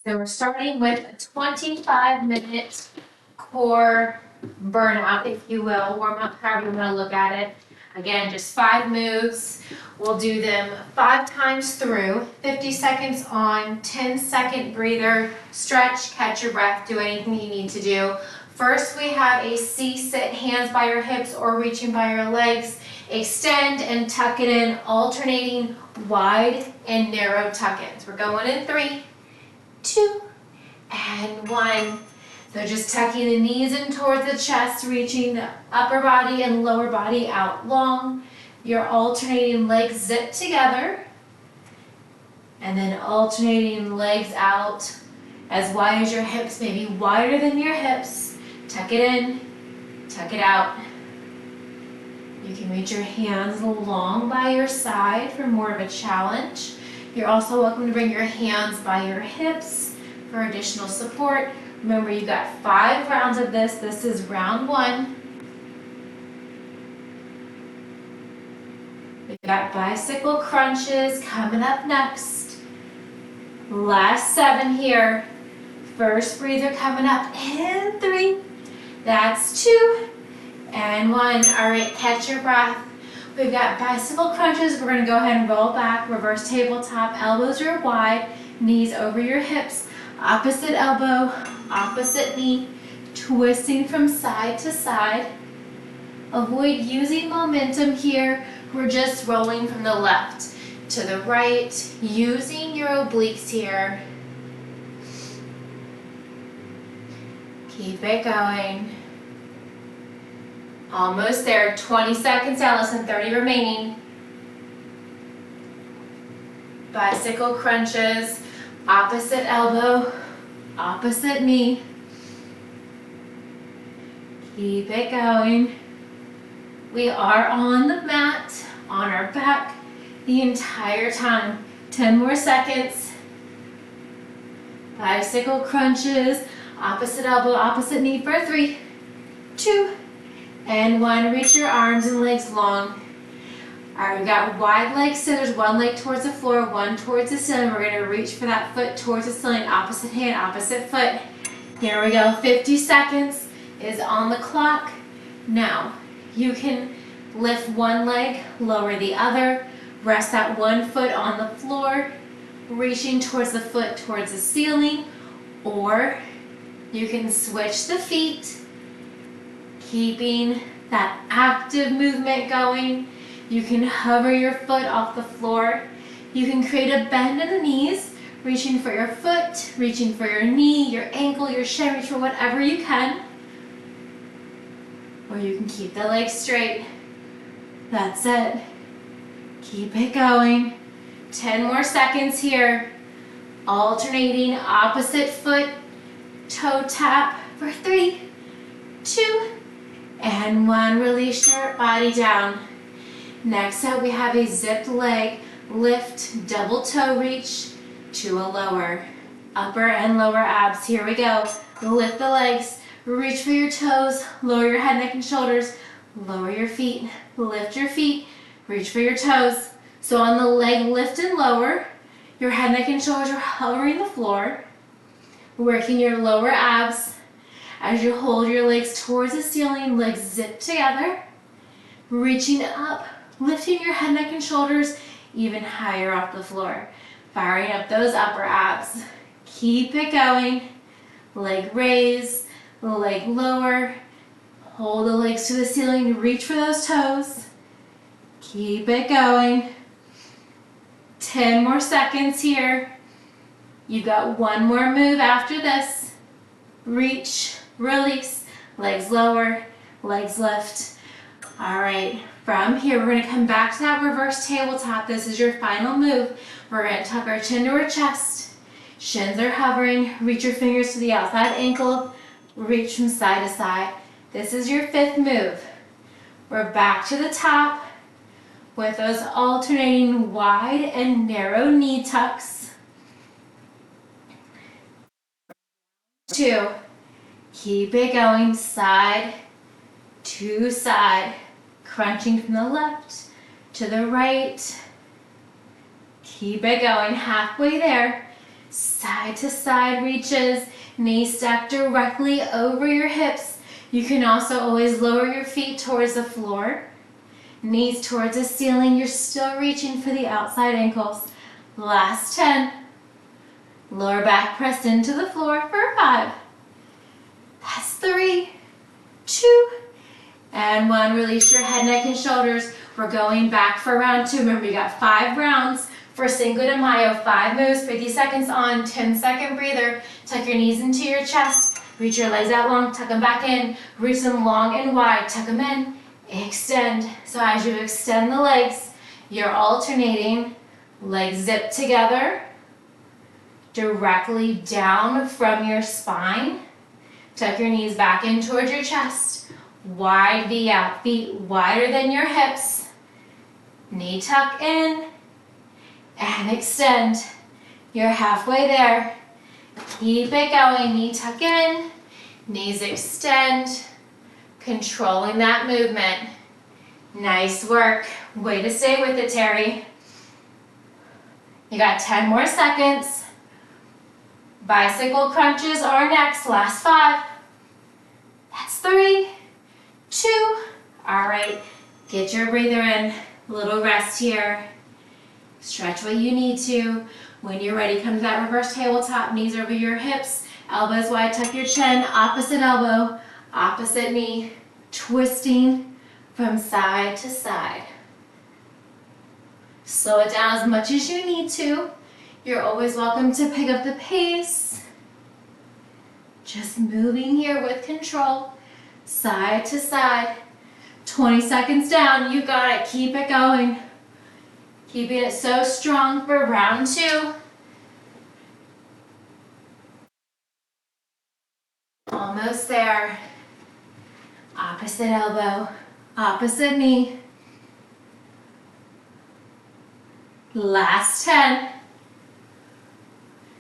So we're starting with a 25-minute core burnout, if you will, warm up, however you want to look at it. Again, just 5 moves. We'll do them 5 times through, 50 seconds on, 10-second breather, stretch, catch your breath, do anything you need to do. First, we have a C-sit, hands by your hips or reaching by your legs. Extend and tuck it in, alternating wide and narrow tuck-ins. We're going in 3, 2, and 1. So just tucking the knees in towards the chest, reaching the upper body and lower body out long. Your alternating legs zip together. And then alternating legs out as wide as your hips, maybe wider than your hips. Tuck it in, tuck it out. You can reach your hands long by your side for more of a challenge. You're also welcome to bring your hands by your hips for additional support. Remember, you've got 5 rounds of this. This is round 1. We've got bicycle crunches coming up next. Last 7 here. First breather coming up in 3. That's 2 and 1. All right, catch your breath. We've got bicycle crunches. We're going to go ahead and roll back, reverse tabletop. Elbows are wide, knees over your hips. Opposite elbow, opposite knee, twisting from side to side. Avoid using momentum here. We're just rolling from the left to the right, using your obliques here. Keep it going. Almost there, 20 seconds down, less than 30 remaining. Bicycle crunches, opposite elbow, opposite knee. Keep it going. We are on the mat, on our back, the entire time. 10 more seconds. Bicycle crunches, opposite elbow, opposite knee for 3, 2, and 1. Reach your arms and legs long. All right, we've got wide leg scissors, 1 leg towards the floor, 1 towards the ceiling. We're going to reach for that foot towards the ceiling, opposite hand, opposite foot. Here we go, 50 seconds is on the clock. Now, you can lift 1 leg, lower the other, rest that 1 foot on the floor, reaching towards the foot towards the ceiling, or you can switch the feet, keeping that active movement going. You can hover your foot off the floor. You can create a bend in the knees, reaching for your foot, reaching for your knee, your ankle, your shin, reach for whatever you can. Or you can keep the legs straight. That's it. Keep it going. 10 more seconds here. Alternating opposite foot, toe tap for 3, 2, and 1. Release your body down. Next up, we have a zipped leg lift, double toe reach to a lower. Upper and lower abs. Here we go. Lift the legs, reach for your toes, lower your head, neck, and shoulders. Lower your feet, lift your feet, reach for your toes. So on the leg lift and lower, your head, neck, and shoulders are hovering the floor. Working your lower abs as you hold your legs towards the ceiling, legs zip together. Reaching up, lifting your head, neck, and shoulders even higher off the floor. Firing up those upper abs. Keep it going. Leg raise, leg lower. Hold the legs to the ceiling, reach for those toes. Keep it going. 10 more seconds here. You've got 1 more move after this. Reach, release, legs lower, legs lift. All right, from here, we're gonna come back to that reverse tabletop. This is your final move. We're gonna tuck our chin to our chest. Shins are hovering. Reach your fingers to the outside ankle. Reach from side to side. This is your 5th move. We're back to the top with those alternating wide and narrow knee tucks. 2. Keep it going, side to side. Crunching from the left to the right. Keep it going, halfway there. Side to side reaches, knees stacked directly over your hips. You can also always lower your feet towards the floor. Knees towards the ceiling. You're still reaching for the outside ankles. Last 10. Lower back pressed into the floor for 5. That's 3, 2, and 1. Release your head, neck, and shoulders. We're going back for round 2. Remember, you got 5 rounds for Cinco de Mayo. 5 moves, 50 seconds on, 10-second breather. Tuck your knees into your chest. Reach your legs out long, tuck them back in. Reach them long and wide, tuck them in. Extend. So as you extend the legs, you're alternating. Legs zip together, directly down from your spine. Tuck your knees back in towards your chest. Wide V out, feet wider than your hips. Knee tuck in and extend. You're halfway there. Keep it going. Knee tuck in, knees extend, controlling that movement. Nice work. Way to stay with it, Terry. You got 10 more seconds. Bicycle crunches are next. Last 5. That's 3, 2. All right, get your breather in. A little rest here. Stretch what you need to. When you're ready, come to that reverse tabletop. Knees over your hips. Elbows wide, tuck your chin. Opposite elbow, opposite knee. Twisting from side to side. Slow it down as much as you need to. You're always welcome to pick up the pace. Just moving here with control. Side to side. 20 seconds down. You got it. Keep it going. Keeping it so strong for round 2. Almost there. Opposite elbow. Opposite knee. Last 10.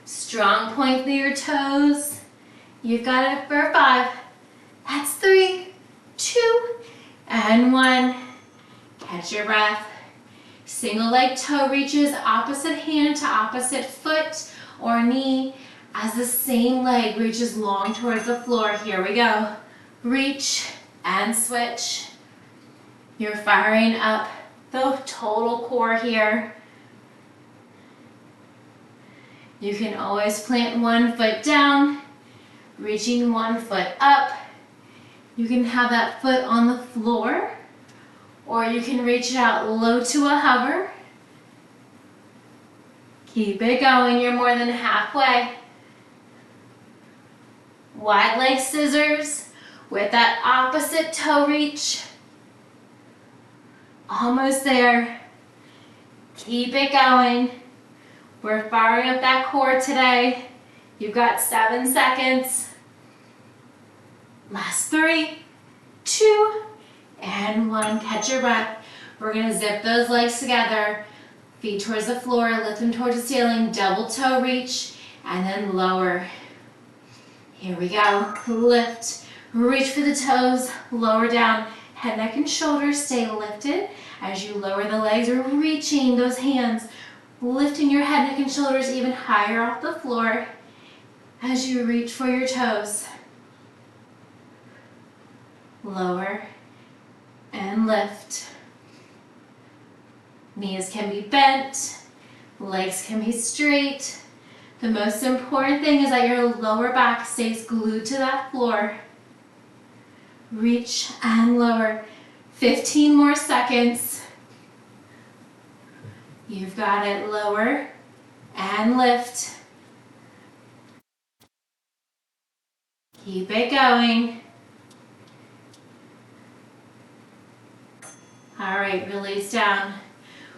Strong point through your toes. You've got it for 5. That's 3, 2, and 1. Catch your breath. Single leg toe reaches, opposite hand to opposite foot or knee as the same leg reaches long towards the floor. Here we go. Reach and switch. You're firing up the total core here. You can always plant one foot down, reaching one foot up. You can have that foot on the floor, or you can reach it out low to a hover. Keep it going, you're more than halfway. Wide leg scissors with that opposite toe reach. Almost there. Keep it going. We're firing up that core today. You've got 7 seconds. Last 3, 2, and 1. Catch your breath. We're going to zip those legs together. Feet towards the floor, lift them towards the ceiling. Double toe reach, and then lower. Here we go. Lift. Reach for the toes. Lower down. Head, neck, and shoulders stay lifted as you lower the legs or reaching those hands. Lifting your head, neck, and shoulders even higher off the floor as you reach for your toes. Lower and lift. Knees can be bent, legs can be straight. The most important thing is that your lower back stays glued to that floor. Reach and lower. 15 more seconds. You've got it. Lower and lift. Keep it going. All right, release down.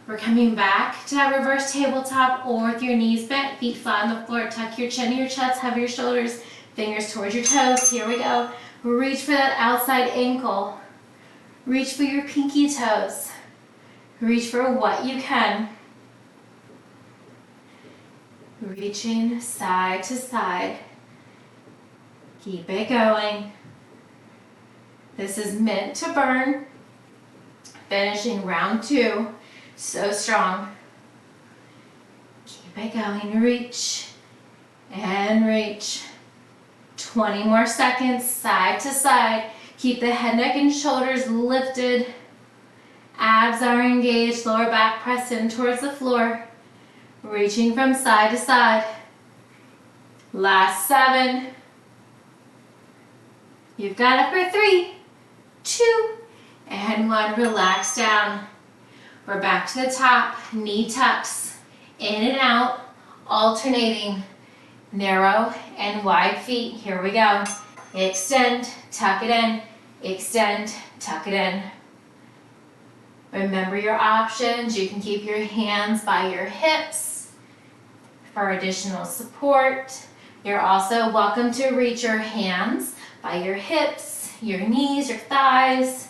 We're coming back to that reverse tabletop or with your knees bent, feet flat on the floor. Tuck your chin to your chest, have your shoulders, fingers towards your toes. Here we go. Reach for that outside ankle. Reach for your pinky toes. Reach for what you can. Reaching side to side. Keep it going. This is meant to burn. Finishing round 2. So strong. Keep it going. Reach and reach. 20 more seconds, side to side. Keep the head, neck, and shoulders lifted. Abs are engaged, lower back pressed in towards the floor. Reaching from side to side. Last 7. You've got it for 3, 2, and 1. Relax down. We're back to the top. Knee tucks. In and out. Alternating. Narrow and wide feet. Here we go. Extend. Tuck it in. Extend. Tuck it in. Remember your options. You can keep your hands by your hips for additional support. You're also welcome to reach your hands by your hips, your knees, your thighs,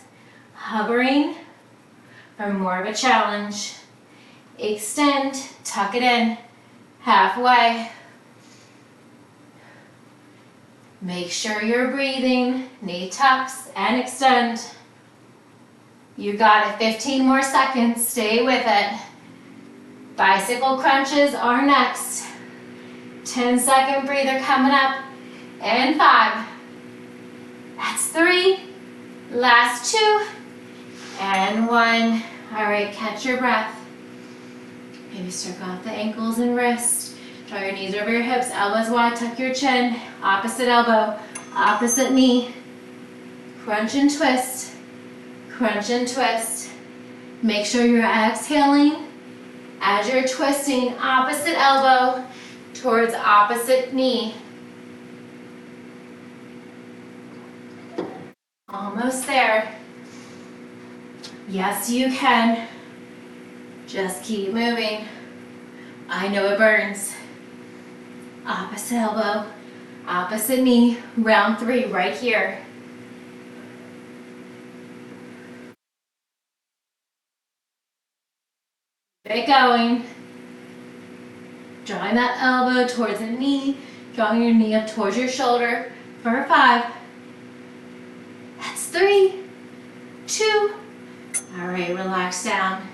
hovering for more of a challenge. Extend, tuck it in, halfway. Make sure you're breathing, knee tucks and extend. You got it, 15 more seconds, stay with it. Bicycle crunches are next. 10-second breather coming up, and 5. That's 3, last 2, and 1. All right, catch your breath. Maybe circle out the ankles and wrists. Draw your knees over your hips, elbows wide, tuck your chin. Opposite elbow, opposite knee. Crunch and twist. Crunch and twist. Make sure you're exhaling as you're twisting opposite elbow towards opposite knee. Almost there. Yes, you can. Just keep moving. I know it burns. Opposite elbow, opposite knee, round 3 right here. Keep it going. Drawing that elbow towards the knee, drawing your knee up towards your shoulder for 5. That's 3, 2. All right, relax down.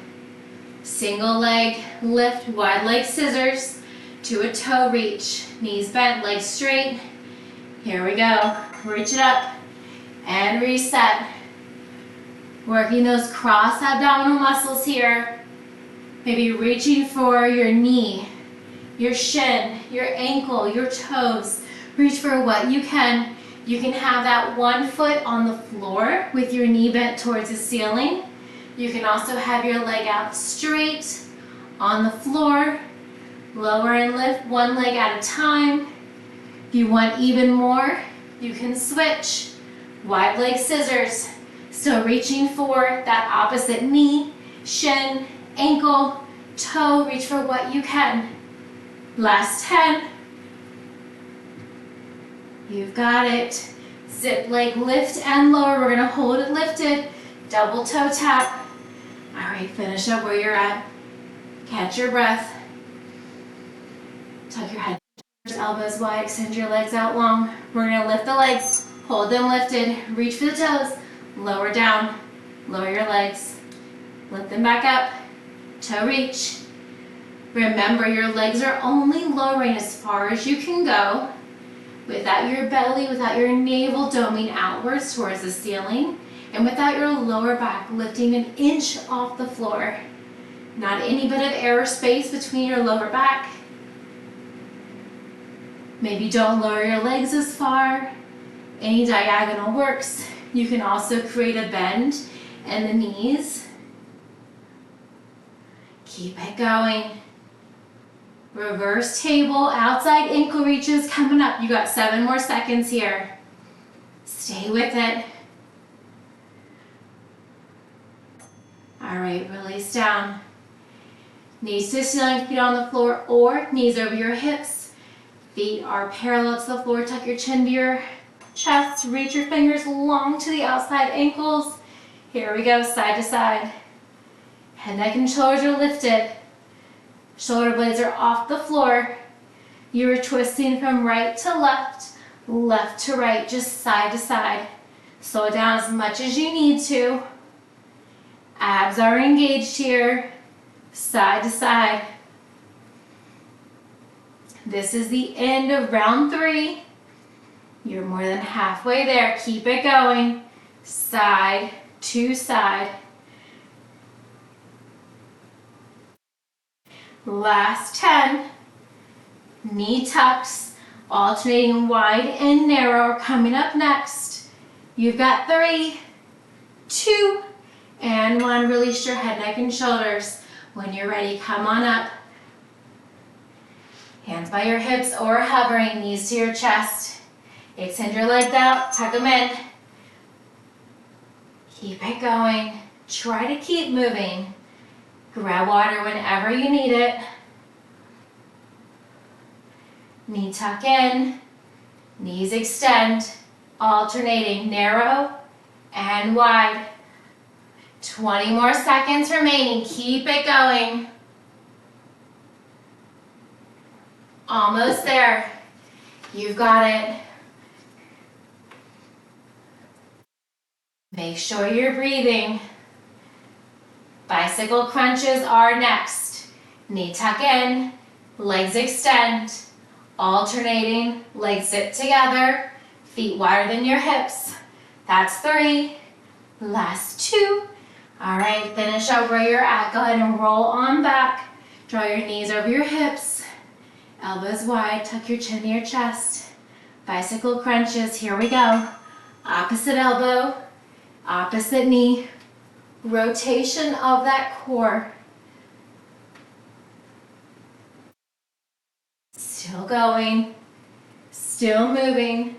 Single leg lift, wide leg scissors to a toe reach. Knees bent, legs straight. Here we go. Reach it up and reset. Working those cross abdominal muscles here. Maybe reaching for your knee, your shin, your ankle, your toes. Reach for what you can. You can have that one foot on the floor with your knee bent towards the ceiling. You can also have your leg out straight on the floor. Lower and lift one leg at a time. If you want even more, you can switch. Wide leg scissors. Still reaching for that opposite knee, shin, ankle, toe. Reach for what you can. Last 10. You've got it. Zip leg lift and lower. We're gonna hold it lifted. Double toe tap. All right, finish up where you're at. Catch your breath. Tuck your head, elbows wide, extend your legs out long. We're gonna lift the legs, hold them lifted, reach for the toes, lower down, lower your legs, lift them back up, toe reach. Remember, your legs are only lowering as far as you can go without your belly, without your navel doming outwards towards the ceiling, and without your lower back lifting an inch off the floor. Not any bit of airspace between your lower back. Maybe don't lower your legs as far. Any diagonal works. You can also create a bend in the knees. Keep it going. Reverse table, outside ankle reaches coming up. You got 7 more seconds here. Stay with it. All right, release down. Knees to ceiling, feet on the floor, or knees over your hips. Feet are parallel to the floor. Tuck your chin to your chest. Reach your fingers long to the outside ankles. Here we go, side to side. Head, neck, and shoulders are lifted. Shoulder blades are off the floor. You are twisting from right to left, left to right, just side to side. Slow it down as much as you need to. Abs are engaged here, side to side. This is the end of round 3. You're more than halfway there. Keep it going. Side to side. Last 10. Knee tucks, alternating wide and narrow. Coming up next. You've got 3, 2, and 1. Release your head, neck, and shoulders. When you're ready, come on up. Hands by your hips or hovering, knees to your chest. Extend your legs out, tuck them in. Keep it going. Try to keep moving. Grab water whenever you need it. Knee tuck in, knees extend, alternating narrow and wide. 20 more seconds remaining. Keep it going. Almost there. You've got it. Make sure you're breathing. Bicycle crunches are next. Knee tuck in, legs extend, alternating, legs sit together, feet wider than your hips. That's 3. Last 2. All right, finish up where you're at. Go ahead and roll on back. Draw your knees over your hips. Elbows wide, tuck your chin to your chest. Bicycle crunches, here we go. Opposite elbow, opposite knee. Rotation of that core. Still going, still moving.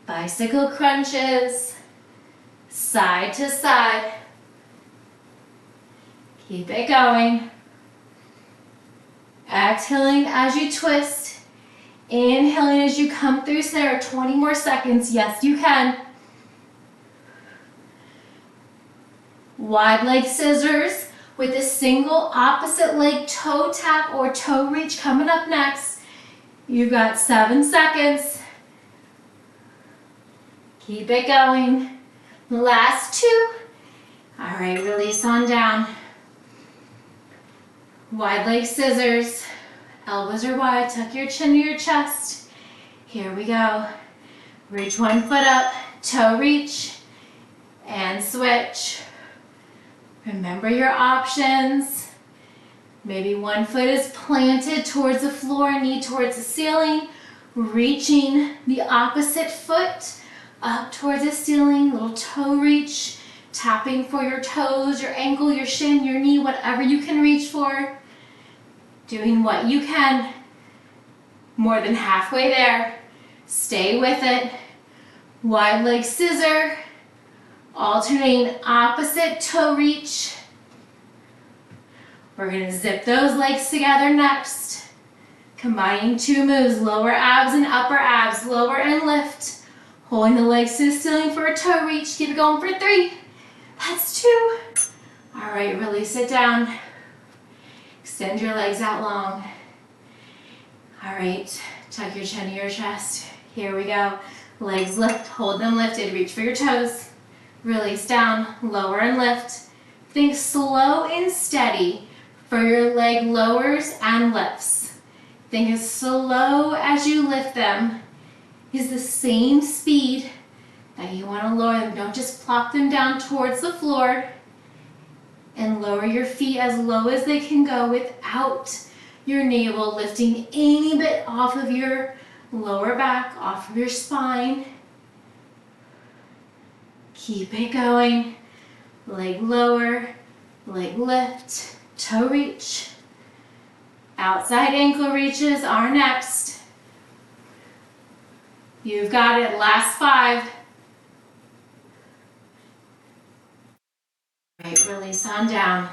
Bicycle crunches, side to side. Keep it going. Exhaling as you twist. Inhaling as you come through center. 20 more seconds. Yes, you can. Wide leg scissors with a single opposite leg toe tap or toe reach coming up next. You've got 7 seconds. Keep it going. Last 2. All right, release on down. Wide leg scissors. Elbows are wide. Tuck your chin to your chest. Here we go. Reach one foot up. Toe reach. And switch. Remember your options. Maybe one foot is planted towards the floor, knee towards the ceiling. Reaching the opposite foot up towards the ceiling. Little toe reach. Tapping for your toes, your ankle, your shin, your knee, whatever you can reach for. Doing what you can. More than halfway there. Stay with it. Wide leg scissor. Alternating opposite toe reach. We're going to zip those legs together next. Combining 2 moves, lower abs and upper abs. Lower and lift. Holding the legs to the ceiling for a toe reach. Keep it going for 3. That's 2. All right, release it down. Extend your legs out long. All right, tuck your chin to your chest. Here we go. Legs lift, hold them lifted. Reach for your toes. Release down, lower and lift. Think slow and steady for your leg lowers and lifts. Think as slow as you lift them is the same speed that you want to lower them. Don't just plop them down towards the floor, and lower your feet as low as they can go without your navel lifting any bit off of your lower back, off of your spine. Keep it going. Leg lower, leg lift, toe reach. Outside ankle reaches are next. You've got it. Last 5. Right, release on down.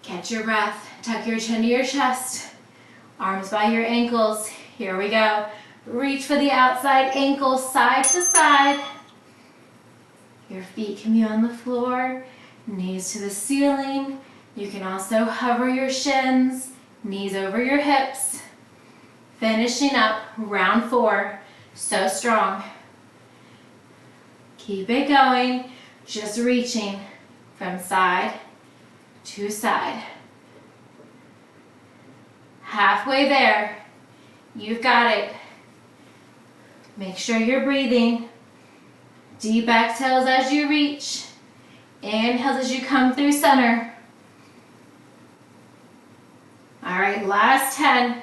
Catch your breath. Tuck your chin to your chest. Arms by your ankles. Here we go. Reach for the outside ankle, side to side. Your feet can be on the floor, knees to the ceiling. You can also hover your shins, knees over your hips. Finishing up round 4. So strong. Keep it going. Just reaching from side to side. Halfway there. You've got it. Make sure you're breathing. Deep exhales as you reach. Inhales as you come through center. All right, last 10.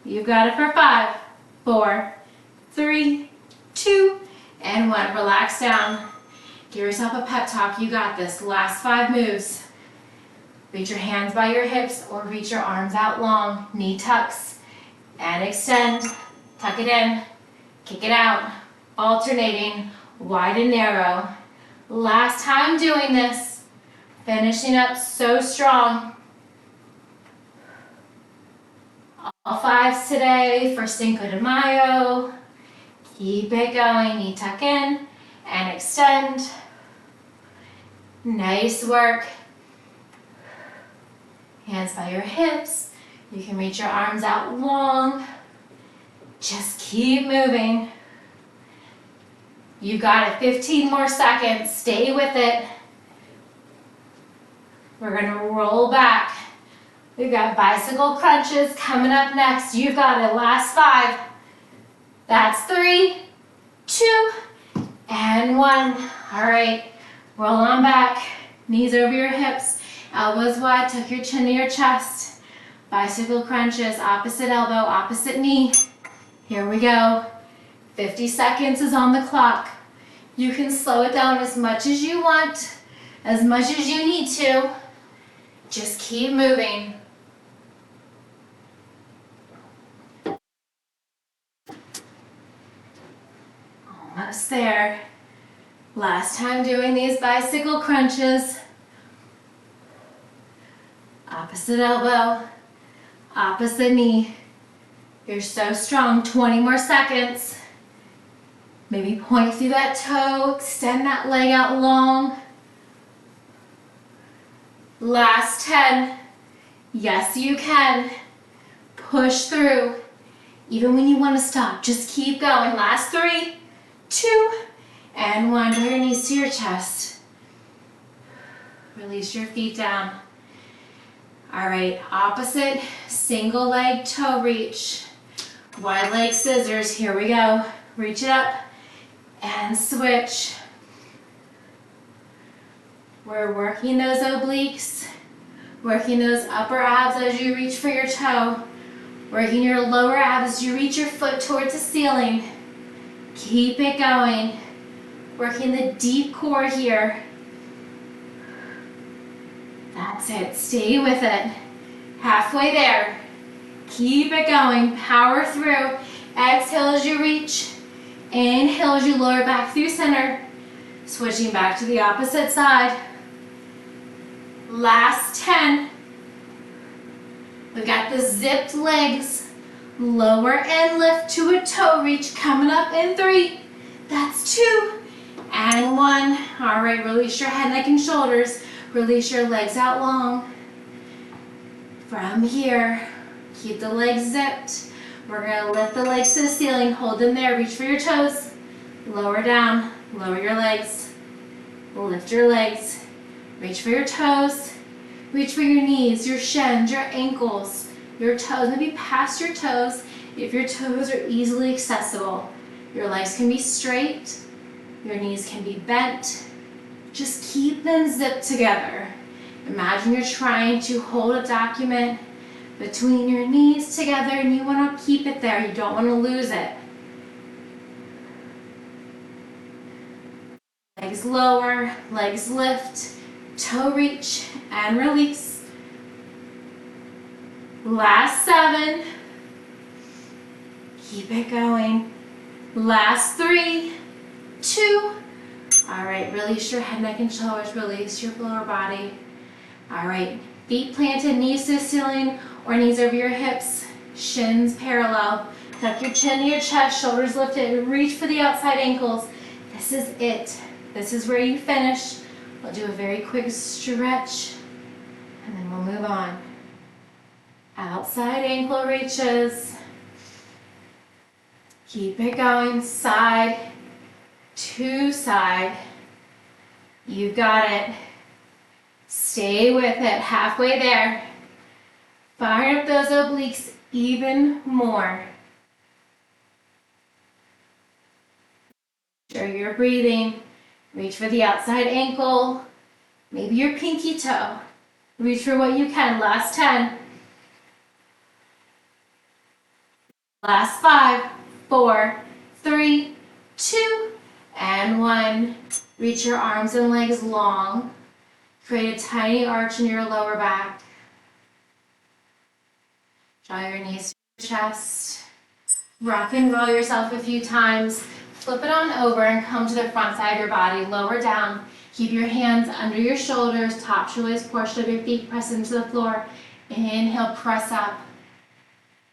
You've got it for 5, 4, 3, 2, and 1. Relax down. Give yourself a pep talk. You got this. Last 5 moves. Reach your hands by your hips or reach your arms out long. Knee tucks and extend. Tuck it in. Kick it out. Alternating wide and narrow. Last time doing this. Finishing up so strong. All 5s today for Cinco de Mayo. Keep it going. Knee tuck in and extend. Nice work. Hands by your hips. You can reach your arms out long. Just keep moving. You got it. 15 more seconds. Stay with it. We're gonna roll back. We've got bicycle crunches coming up next. You've got it. Last 5. That's 3, 2, and 1. All right. Roll on back. Knees over your hips. Elbows wide. Tuck your chin to your chest. Bicycle crunches. Opposite elbow, opposite knee. Here we go. 50 seconds is on the clock. You can slow it down as much as you want, as much as you need to. Just keep moving. Almost there. Last time doing these bicycle crunches. Opposite elbow, opposite knee. You're so strong. 20 more seconds. Maybe point through that toe, extend that leg out long. Last 10. Yes, you can. Push through. Even when you want to stop, just keep going. Last 3, 2, and 1. Bring your knees to your chest. Release your feet down. All right, opposite single leg toe reach. Wide leg scissors. Here we go. Reach it up and switch. We're working those obliques, working those upper abs as you reach for your toe, working your lower abs as you reach your foot towards the ceiling. Keep it going. Working the deep core here. That's it. Stay with it. Halfway there. Keep it going. Power through. Exhale as you reach. Inhale as you lower back through center. Switching back to the opposite side. Last 10. We got the zipped legs. Lower and lift to a toe reach. Coming up in 3. That's 2. And 1. All right, release your head, neck, and shoulders. Release your legs out long. From here, keep the legs zipped. We're gonna lift the legs to the ceiling. Hold them there. Reach for your toes. Lower down. Lower your legs. Lift your legs. Reach for your toes. Reach for your knees, your shins, your ankles, your toes. Maybe past your toes if your toes are easily accessible. Your legs can be straight. Your knees can be bent. Just keep them zipped together. Imagine you're trying to hold a document between your knees together and you want to keep it there. You don't want to lose it. Legs lower, legs lift, toe reach and release. Last 7. Keep it going. Last 3, 2. All right, release your head, neck, and shoulders. Release your lower body. All right, feet planted, knees to the ceiling or knees over your hips, shins parallel. Tuck your chin to your chest, shoulders lifted. Reach for the outside ankles. This is it. This is where you finish. We'll do a very quick stretch and then we'll move on. Outside ankle reaches. Keep it going, side to side. You've got it. Stay with it, halfway there. Fire up those obliques even more. Sure you're breathing. Reach for the outside ankle, maybe your pinky toe. Reach for what you can. Last 10. Last 5, 4, 3, 2, and 1. Reach your arms and legs long. Create a tiny arch in your lower back. Draw your knees to your chest. Rock and roll yourself a few times. Flip it on over and come to the front side of your body. Lower down. Keep your hands under your shoulders. Top shoelace portion of your feet press into the floor. Inhale, press up.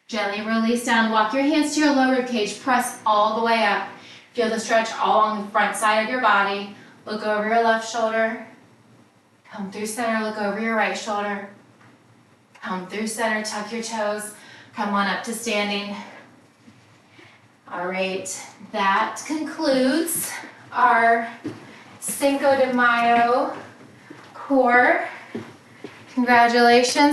Gently release down. Walk your hands to your lower rib cage. Press all the way up. Feel the stretch all along the front side of your body. Look over your left shoulder. Come through center. Look over your right shoulder. Come through center. Tuck your toes. Come on up to standing. All right, that concludes our Cinco de Mayo core. Congratulations.